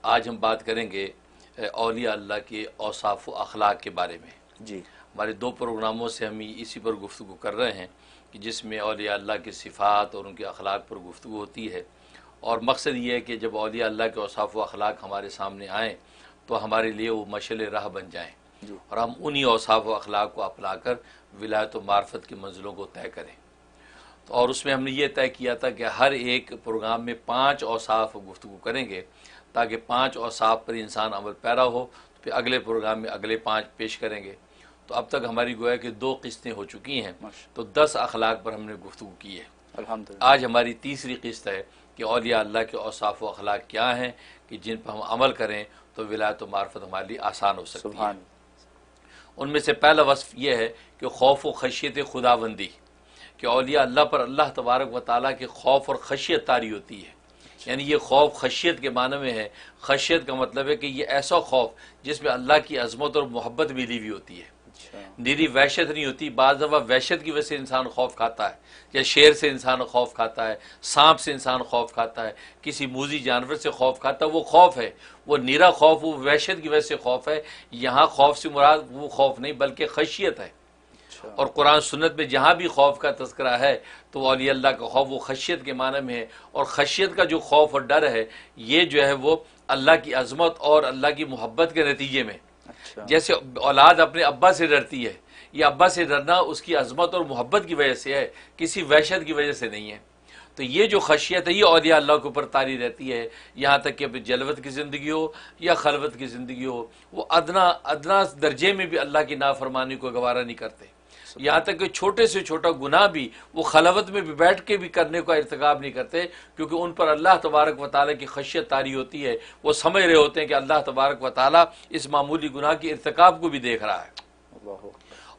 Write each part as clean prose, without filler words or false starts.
آج ہم بات کریں گے اولیاء اللہ کے اوصاف و اخلاق کے بارے میں۔ جی ہمارے دو پروگراموں سے ہم اسی پر گفتگو کر رہے ہیں کہ جس میں اولیاء اللہ کی صفات اور ان کے اخلاق پر گفتگو ہوتی ہے، اور مقصد یہ ہے کہ جب اولیاء اللہ کے اوصاف و اخلاق ہمارے سامنے آئیں تو ہمارے لیے وہ مشعل راہ بن جائیں، جی اور ہم انہی اوصاف و اخلاق کو اپنا کر ولایت و معرفت کی منزلوں کو طے کریں۔ تو اور اس میں ہم نے یہ طے کیا تھا کہ ہر ایک پروگرام میں 5 اوصاف گفتگو کریں گے، تاکہ 5 اوصاف پر انسان عمل پیرا ہو، تو پھر اگلے پروگرام میں اگلے 5 پیش کریں گے۔ تو اب تک ہماری گویا کہ 2 قسطیں ہو چکی ہیں، تو 10 اخلاق پر ہم نے گفتگو کی ہے۔ الحمدللہ۔ آج ہماری تیسری قسط ہے کہ اولیاء اللہ کے اوصاف و اخلاق کیا ہیں کہ جن پر ہم عمل کریں تو ولایت و معرفت ہمارے لیے آسان ہو سکتی ہے۔ سبحان ان میں سے پہلا وصف یہ ہے کہ خوف و خشیت خداوندی، کہ اولیاء اللہ پر اللہ تبارک و تعالیٰ کے خوف اور خشیت طاری ہوتی ہے۔ یعنی یہ خوف خشیت کے معنی میں ہے۔ خشیت کا مطلب ہے کہ یہ ایسا خوف جس میں اللہ کی عظمت اور محبت ملی ہوئی ہوتی ہے، اچھا نیری وحشت نہیں ہوتی۔ بعض دفعہ وحشت کی وجہ سے انسان خوف کھاتا ہے، یا شیر سے انسان خوف کھاتا ہے، سانپ سے انسان خوف کھاتا ہے، کسی موذی جانور سے خوف کھاتا ہے، وہ خوف ہے، وہ نیرا خوف، وہ وحشت کی وجہ سے خوف ہے۔ یہاں خوف سے مراد وہ خوف نہیں بلکہ خشیت ہے۔ اچھا اور قرآن سنت میں جہاں بھی خوف کا تذکرہ ہے تو اولیاء اللہ کا خوف وہ خشیت کے معنی میں ہے، اور خشیت کا جو خوف اور ڈر ہے یہ جو ہے وہ اللہ کی عظمت اور اللہ کی محبت کے نتیجے میں، اچھا جیسے اولاد اپنے ابا سے ڈرتی ہے، یہ ابا سے ڈرنا اس کی عظمت اور محبت کی وجہ سے ہے، کسی وحشت کی وجہ سے نہیں ہے۔ تو یہ جو خشیت ہے یہ اولیاء اللہ کے اوپر طاری رہتی ہے، یہاں تک کہ جلوت کی زندگی ہو یا خلوت کی زندگی ہو، وہ ادنا درجے میں بھی اللہ کی نافرمانی کو گوارا نہیں کرتے۔ یہاں تک کہ چھوٹے سے چھوٹا گناہ بھی وہ خلوت میں بھی بیٹھ کے بھی کرنے کا ارتکاب نہیں کرتے، کیونکہ ان پر اللہ تبارک و تعالیٰ کی خشیت طاری ہوتی ہے۔ وہ سمجھ رہے ہوتے ہیں کہ اللہ تبارک و تعالیٰ اس معمولی گناہ کے ارتکاب کو بھی دیکھ رہا ہے، اللہ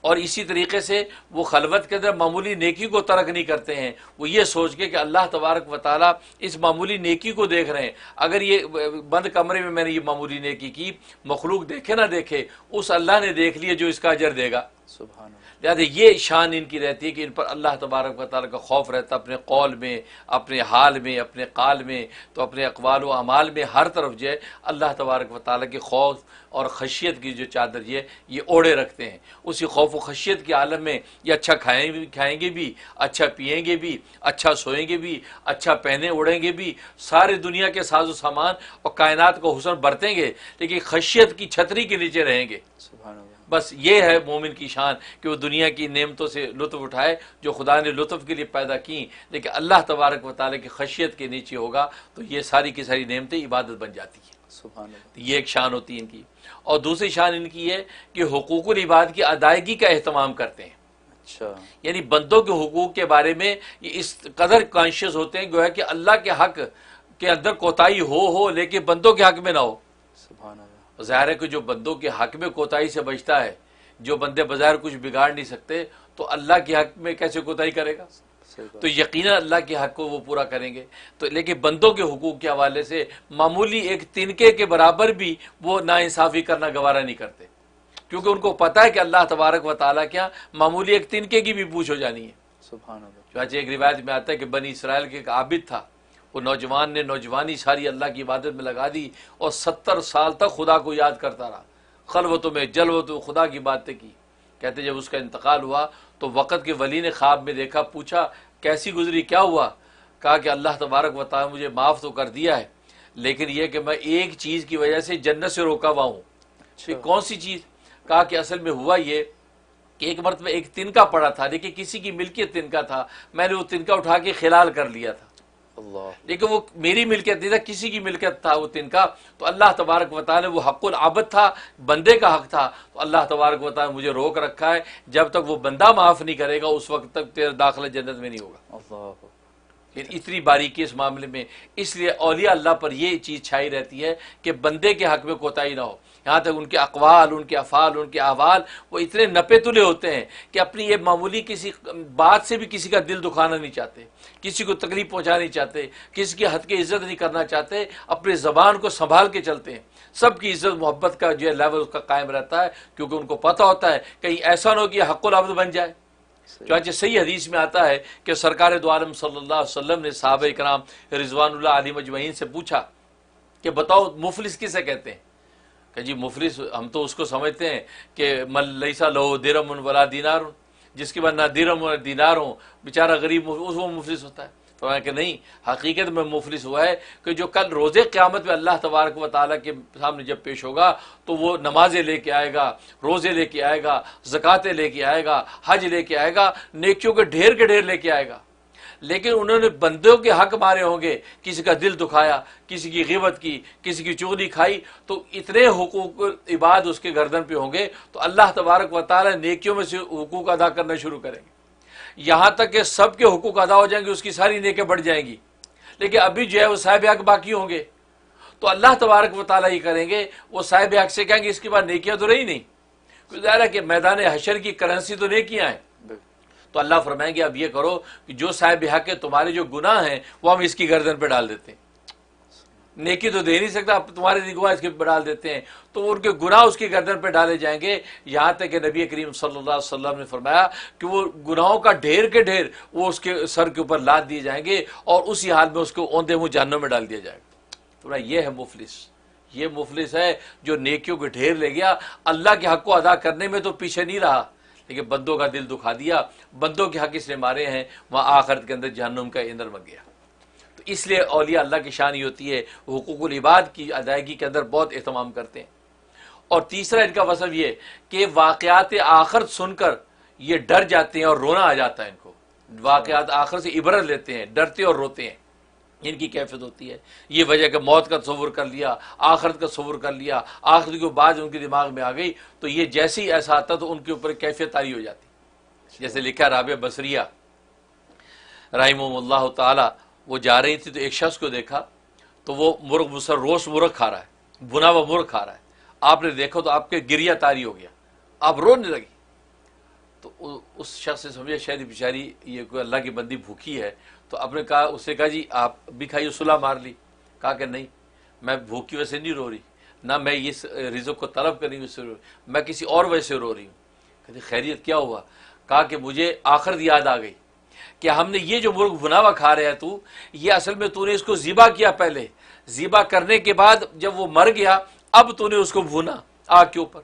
اور اسی طریقے سے وہ خلوت کے اندر معمولی نیکی کو ترک نہیں کرتے ہیں، وہ یہ سوچ کے کہ اللہ تبارک و تعالیٰ اس معمولی نیکی کو دیکھ رہے ہیں۔ اگر یہ بند کمرے میں میں نے یہ معمولی نیکی کی، مخلوق دیکھے نہ دیکھے، اس اللہ نے دیکھ لیا جو اس کا اجر دے گا۔ سبحان اللہ۔ لہٰذا یہ شان ان کی رہتی ہے کہ ان پر اللہ تبارک و تعالیٰ کا خوف رہتا ہے، اپنے قول میں، اپنے حال میں، اپنے قال میں، تو اپنے اقوال و اعمال میں ہر طرف جو ہے اللہ تبارک و تعالیٰ کے خوف اور خشیت کی جو چادر یہ اوڑے رکھتے ہیں۔ اسی خوف و خشیت کے عالم میں یہ اچھا کھائیں گے بھی، اچھا پئیں گے بھی، اچھا سوئیں گے بھی، اچھا پہنے اڑیں گے بھی، سارے دنیا کے ساز و سامان اور کائنات کو حسن برتیں گے، لیکن خشیت کی چھتری کے نیچے رہیں گے۔ سبحان اللہ۔ بس یہ ہے مومن کی شان کہ وہ دنیا کی نعمتوں سے لطف اٹھائے جو خدا نے لطف کے لیے پیدا کی، لیکن اللہ تبارک و تعالیٰ کی خشیت کے نیچے ہوگا تو یہ ساری کی ساری نعمتیں عبادت بن جاتی ہیں۔ سبحان اللہ۔ تو یہ ایک شان ہوتی ہے ان کی۔ اور دوسری شان ان کی ہے کہ حقوق العباد کی ادائیگی کا اہتمام کرتے ہیں، اچھا یعنی بندوں کے حقوق کے بارے میں یہ اس قدر کانشیس ہوتے ہیں گویا کہ اللہ کے حق کے اندر کوتاہی ہو لیکن بندوں کے حق میں نہ ہو۔ سبحان اللہ۔ ظاہر ہے کہ جو بندوں کے حق میں کوتاہی سے بچتا ہے، جو بندے بظاہر کچھ بگاڑ نہیں سکتے، تو اللہ کے حق میں کیسے کوتاہی کرے گا؟ صحیح بات۔ تو یقیناً اللہ کے حق کو وہ پورا کریں گے۔ تو لیکن بندوں کے حقوق کے حوالے سے معمولی ایک تنکے کے برابر بھی وہ ناانصافی کرنا گوارا نہیں کرتے، کیونکہ ان کو پتہ ہے کہ اللہ تبارک و تعالیٰ کیا معمولی ایک تنکے کی بھی پوچھ ہو جانی ہے۔ سبحان اللہ۔ چنانچہ ایک روایت میں آتا ہے کہ بنی اسرائیل کے ایک عابد تھا، وہ نوجوان نے نوجوانی ساری اللہ کی عبادت میں لگا دی اور 70 سال تک خدا کو یاد کرتا رہا، خلوتوں میں جلوتوں میں خدا کی باتیں کی۔ کہتے جب اس کا انتقال ہوا تو وقت کے ولی نے خواب میں دیکھا، پوچھا کیسی گزری، کیا ہوا؟ کہا کہ اللہ تبارک و تعالیٰ مجھے معاف تو کر دیا ہے، لیکن یہ کہ میں ایک چیز کی وجہ سے جنت سے روکا ہوا ہوں۔ اچھا کون سی چیز؟ کہا کہ اصل میں ہوا یہ کہ ایک مرتبہ ایک تنکا پڑا تھا، لیکن کسی کی ملکیت تنکا تھا، میں نے وہ تنکا اٹھا کے خلال کر لیا تھا، اللہ۔ لیکن وہ میری ملکیت نہیں تھا، کسی کی ملکیت تھا وہ تنکا۔ تو اللہ تبارک و تعالیٰ نے وہ حق العبد تھا، بندے کا حق تھا، تو اللہ تبارک و تعالیٰ نے مجھے روک رکھا ہے، جب تک وہ بندہ معاف نہیں کرے گا اس وقت تک تیرا داخلہ جنت میں نہیں ہوگا۔ اللہ۔ اتنی باریکی اس معاملے میں، اس لیے اولیاء اللہ پر یہ چیز چھائی رہتی ہے کہ بندے کے حق میں کوتاہی نہ ہو۔ یہاں تک ان کے اقوال، ان کے افعال، ان کے احوال وہ اتنے نپے تلے ہوتے ہیں کہ اپنی یہ معمولی کسی بات سے بھی کسی کا دل دکھانا نہیں چاہتے، کسی کو تکلیف پہنچانا نہیں چاہتے، کسی کی حد کی عزت نہیں کرنا چاہتے، اپنی زبان کو سنبھال کے چلتے ہیں۔ سب کی عزت محبت کا جو ہے لیول اس کا قائم رہتا ہے، کیونکہ ان کو پتہ ہوتا ہے کہیں ایسا نہ ہو کہ حق العبد بن جائے۔ چنانچہ صحیح حدیث میں آتا ہے کہ سرکار دو عالم صلی اللہ علیہ وسلم نے صحابہ کرام رضوان اللہ علیہم اجمعین سے پوچھا کہ بتاؤ مفلس کسے کہتے ہیں؟ کہ جی مفلس ہم تو اس کو سمجھتے ہیں کہ من لیسا لہو درہم ولا دینار، جس کے بعد نہ درہم اور دینار ہوں، بیچارہ غریب، وہ مفلس ہوتا ہے۔ فرمایا کہ نہیں، حقیقت میں مفلس ہوا ہے کہ جو کل روز قیامت میں اللہ تبارک و تعالیٰ کے سامنے جب پیش ہوگا تو وہ نمازیں لے کے آئے گا، روزے لے کے آئے گا، زکاتیں لے کے آئے گا، حج لے کے آئے گا، نیکیوں کے ڈھیر لے کے آئے گا، لیکن انہوں نے بندوں کے حق مارے ہوں گے، کسی کا دل دکھایا، کسی کی غیبت کی، کسی کی چغلی کھائی، تو اتنے حقوق عباد اس کے گردن پہ ہوں گے، تو اللہ تبارک و تعالیٰ نیکیوں میں سے حقوق ادا کرنا شروع کریں گے، یہاں تک کہ سب کے حقوق ادا ہو جائیں گے، اس کی ساری نیکیاں بڑھ جائیں گی، لیکن ابھی جو ہے وہ صاحب حق باقی ہوں گے، تو اللہ تبارک و تعالیٰ ہی کریں گے، وہ صاحب حق سے کہیں گے اس کے بعد نیکیاں تو رہی نہیں، ظاہر ہے کہ میدان حشر کی کرنسی تو نیکیاں ہیں، تو اللہ فرمائیں گے اب یہ کرو کہ جو صاحب حق ہے، تمہارے جو گناہ ہیں وہ ہم اس کی گردن پہ ڈال دیتے ہیں، نیکی تو دے نہیں سکتا، اب تمہارے گناہ اس کے پہ ڈال دیتے ہیں، تو ان کے گناہ اس کی گردن پہ ڈالے جائیں گے، یہاں تک کہ نبی کریم صلی اللہ علیہ وسلم نے فرمایا کہ وہ گناہوں کا ڈھیر کے ڈھیر وہ اس کے سر کے اوپر لاد دیے جائیں گے، اور اسی حال میں اس کو اوندے منہ جہنم میں ڈال دیا جائے گا۔ تو یہ ہے مفلس، یہ مفلس ہے جو نیکیوں کے ڈھیر لے گیا، اللہ کے حق کو ادا کرنے میں تو پیچھے نہیں رہا، لیکن بندوں کا دل دکھا دیا، بندوں کے حق اس نے مارے ہیں، وہاں آخرت کے اندر جہنم کا ایندھن بن گیا۔ تو اس لیے اولیاء اللہ کی شان یہ ہوتی ہے، حقوق العباد کی ادائیگی کے اندر بہت اہتمام کرتے ہیں۔ اور تیسرا ان کا وصف یہ کہ واقعات آخرت سن کر یہ ڈر جاتے ہیں اور رونا آ جاتا ہے ان کو، واقعات آخرت سے عبرت لیتے ہیں، ڈرتے اور روتے ہیں، ان کی کیفیت ہوتی ہے۔ یہ وجہ کہ موت کا تصور کر لیا، آخرت کا تصور کر لیا، آخرت کے بعد ان کے دماغ میں آ گئی، تو یہ جیسے ہی ایسا آتا تو ان کے اوپر کیفیت طاری ہو جاتی۔ جیسے لکھا رابعہ بصریہ رحمہ اللہ تعالی، وہ جا رہی تھی تو ایک شخص کو دیکھا تو وہ روسٹ مرغ کھا رہا ہے، بنا ہوا مرغ کھا رہا ہے، آپ نے دیکھا تو آپ کے گریہ طاری ہو گیا، آپ رونے لگی، تو اس شخص نے سمجھا شاید بیچاری یہ کوئی اللہ کی بندی بھوکی ہے، تو آپ نے کہا، اس نے کہا جی آپ بھی کھائیے، صلح مار لی، کہا کہ نہیں، میں بھوک کی وجہ سے نہیں رو رہی، نہ میں اس رزق کو طلب کرنے کی وجہ سے رو رہی، میں کسی اور وجہ سے رو رہی ہوں۔ کہتے خیریت کیا ہوا؟ کہا کہ مجھے آخرت یاد آ گئی کہ ہم نے یہ جو مرغ بھنا ہوا کھا رہا ہے تو یہ اصل میں تو نے اس کو ذبح کیا، پہلے ذبح کرنے کے بعد جب وہ مر گیا اب تو نے اس کو بھونا آگ کے اوپر،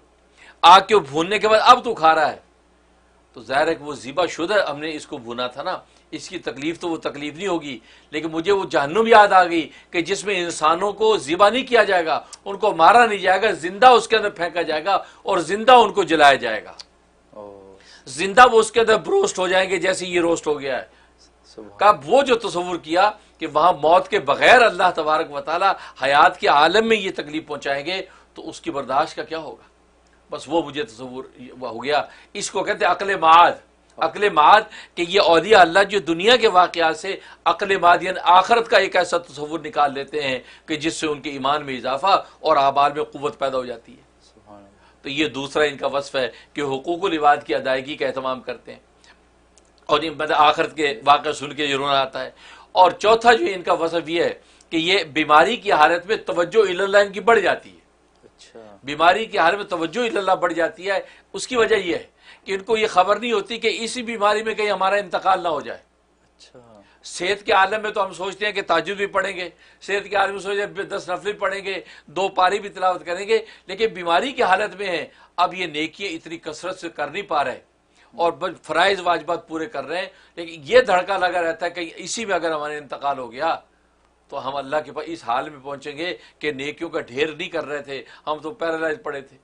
آگ کے بھوننے کے بعد اب تو کھا رہا ہے، تو ظاہر ہے کہ وہ ذبح شدہ ہم نے اس کو بھونا تھا نا، اس کی تکلیف تو وہ تکلیف نہیں ہوگی، لیکن مجھے وہ جہنم یاد آ گئی کہ جس میں انسانوں کو ذبح نہیں کیا جائے گا، ان کو مارا نہیں جائے گا، زندہ اس کے اندر پھینکا جائے گا اور زندہ ان کو جلایا جائے گا، زندہ وہ اس کے اندر بروسٹ ہو جائیں گے جیسے یہ روسٹ ہو گیا ہے۔ کہ وہ جو تصور کیا کہ وہاں موت کے بغیر اللہ تبارک و تعالی حیات کے عالم میں یہ تکلیف پہنچائیں گے تو اس کی برداشت کا کیا ہوگا، بس وہ مجھے تصور ہو گیا۔ اس کو کہتے ہیں عقل معاد، عقل معاد کہ یہ اولیاء اللہ جو دنیا کے واقعات سے عقل معاد یعنی آخرت کا ایک ایسا تصور نکال لیتے ہیں کہ جس سے ان کے ایمان میں اضافہ اور اعمال میں قوت پیدا ہو جاتی ہے۔ تو یہ دوسرا ان کا وصف ہے کہ حقوق العباد کی ادائیگی کا اہتمام کرتے ہیں، اور آخرت کے واقعہ سن کے یہ رونا آتا ہے۔ اور چوتھا جو ان کا وصف یہ ہے کہ یہ بیماری کی حالت میں توجہ الی اللہ ان کی بڑھ جاتی ہے، بیماری کی حالت میں توجہ الی اللہ بڑھ جاتی ہے۔ اس کی وجہ یہ ہے کہ ان کو یہ خبر نہیں ہوتی کہ اسی بیماری میں کہیں ہمارا انتقال نہ ہو جائے۔ صحت کے عالم میں تو ہم سوچتے ہیں کہ تہجد بھی پڑھیں گے، صحت کے عالم میں سوچتے ہیں 10 نفل پڑھیں گے، 2 پاری بھی تلاوت کریں گے، لیکن بیماری کی حالت میں ہیں، اب یہ نیکیاں اتنی کثرت سے کر نہیں پا رہے اور فرائض واجبات پورے کر رہے ہیں، لیکن یہ دھڑکا لگا رہتا ہے کہ اسی میں اگر ہمارا انتقال ہو گیا تو ہم اللہ کے پاس اس حال میں پہنچیں گے کہ نیکیوں کا ڈھیر نہیں کر رہے تھے، ہم تو پیرالائز پڑے تھے۔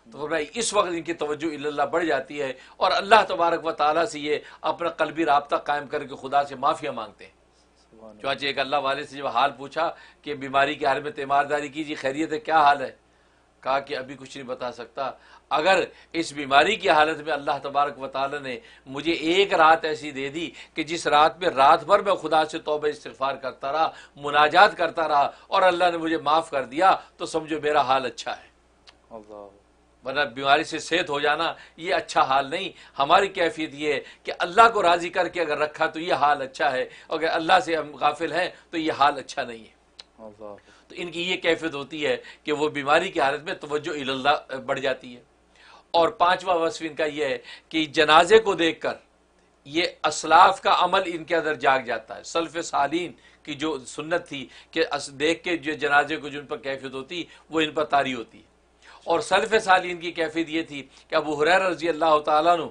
تو اس وقت ان کی توجہ الی اللہ بڑھ جاتی ہے اور اللہ تبارک و تعالیٰ سے یہ اپنا قلبی رابطہ قائم کر کے خدا سے معافیاں مانگتے ہیں۔ چنانچہ ایک اللہ والے سے جب حال پوچھا کہ بیماری کے حال میں تیمارداری کیجیے، خیریت ہے، کیا حال ہے؟ کہا کہ ابھی کچھ نہیں بتا سکتا، اگر اس بیماری کی حالت میں اللہ تبارک و تعالی نے مجھے ایک رات ایسی دے دی کہ جس رات میں رات بھر میں خدا سے توبہ استغفار کرتا رہا، مناجات کرتا رہا اور اللہ نے مجھے معاف کر دیا، تو سمجھو میرا حال اچھا ہے۔ اللہ، ورنہ بیماری سے صحت ہو جانا یہ اچھا حال نہیں۔ ہماری کیفیت یہ ہے کہ اللہ کو راضی کر کے اگر رکھا تو یہ حال اچھا ہے، اگر اللہ سے ہم غافل ہیں تو یہ حال اچھا نہیں ہے۔ تو ان کی یہ کیفیت ہوتی ہے کہ وہ بیماری کی حالت میں توجہ الی اللہ بڑھ جاتی ہے۔ اور پانچواں وصف ان کا یہ ہے کہ جنازے کو دیکھ کر یہ اسلاف کا عمل ان کے اندر جاگ جاتا ہے، سلف صالحین کی جو سنت تھی کہ دیکھ کے جو جنازے کو جن پر کیفیت ہوتی وہ ان پر طاری ہوتی. اور سلف صالحین کی کیفیت یہ تھی کہ ابو ہریرہ رضی اللہ تعالیٰ عنہ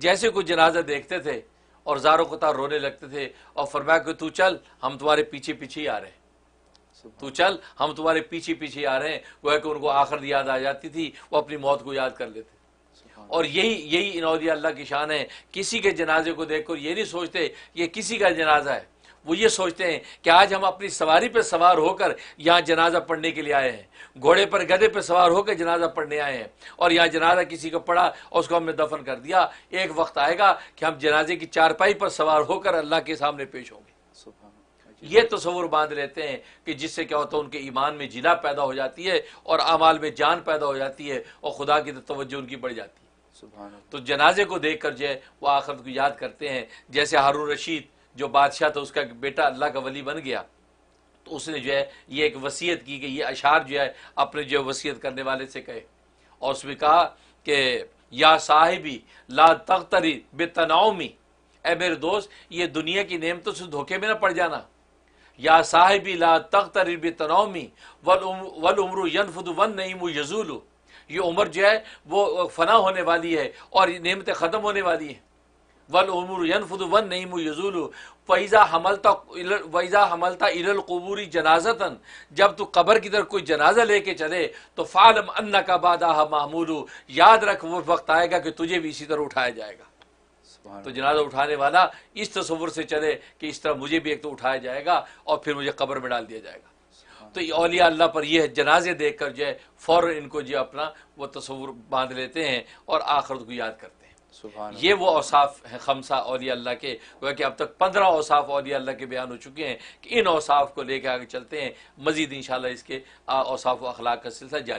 جیسے کوئی جنازہ دیکھتے تھے اور زار و قطار رونے لگتے تھے اور فرمایا کہ تو چل ہم تمہارے پیچھے پیچھے ہی آ رہے ہیں، تو چل ہم تمہارے پیچھے پیچھے آ رہے ہیں. گویا کہ ان کو آخرت یاد آ جاتی تھی، وہ اپنی موت کو یاد کر لیتے. اور یہی ان اولیاء اللہ کی شان ہے. کسی کے جنازے کو دیکھ کر یہ نہیں سوچتے یہ کسی کا جنازہ ہے، وہ یہ سوچتے ہیں کہ آج ہم اپنی سواری پہ سوار ہو کر یہاں جنازہ پڑھنے کے لیے آئے ہیں، گھوڑے پر گدھے پہ سوار ہو کر جنازہ پڑھنے آئے ہیں، اور یہاں جنازہ کسی کا پڑا اور اس کو ہم نے دفن کر دیا. ایک وقت آئے گا کہ ہم جنازے کی چارپائی پر سوار ہو کر اللہ کے سامنے پیش ہوں گے. یہ تصور باندھ لیتے ہیں کہ جس سے کیا ہوتا ہے ان کے ایمان میں جلا پیدا ہو جاتی ہے اور اعمال میں جان پیدا ہو جاتی ہے اور خدا کی توجہ ان کی بڑھ جاتی ہے. تو جنازے کو دیکھ کر جو ہے وہ آخرت کو یاد کرتے ہیں. جیسے ہارون رشید جو بادشاہ تھا، اس کا بیٹا اللہ کا ولی بن گیا، تو اس نے جو ہے یہ ایک وصیت کی کہ یہ اشعار جو ہے اپنے جو وصیت کرنے والے سے کہے، اور اس میں کہا کہ یا صاحبی لا تغتری بتنعمی، اے میرے دوست یہ دنیا کی نعمتوں سے دھوکے میں نہ پڑ جانا. یا صاحبی لا تغتری بتنعمی والعمر ینفد والنعیم یزول، یہ عمر جو ہے وہ فنا ہونے والی ہے اور یہ نعمتیں ختم ہونے والی ہیں. والعمر ینفد والنعیم یزول وَإِذَا حَمَلْتَ إِلَى الْقُبُورِ جَنَازَةً، جب تو قبر کی طرف کوئی جنازہ لے کے چلے تو فَعْلَمْ أَنَّكَ بَعْدَهَا مَحْمُولُ، یاد رکھ وہ وقت آئے گا کہ تجھے بھی اسی طرح اٹھایا جائے گا. تو جنازہ اٹھانے والا اس تصور سے چلے کہ اس طرح مجھے بھی ایک تو اٹھایا جائے گا اور پھر مجھے قبر میں ڈال دیا جائے گا. تو یہ اولیاء اللہ پر یہ جنازے دیکھ کر جو ہے فوراً ان کو جو اپنا وہ تصور باندھ لیتے ہیں اور آخرت کو یاد کرتے ہیں. یہ وہ اوصاف ہیں خمسہ اولیاء اللہ کے، گویا کہ اب تک 15 اوصاف اولیاء اللہ کے بیان ہو چکے ہیں کہ ان اوصاف کو لے کے آگے چلتے ہیں. مزید انشاءاللہ اس کے اوصاف و اخلاق کا سلسلہ جاری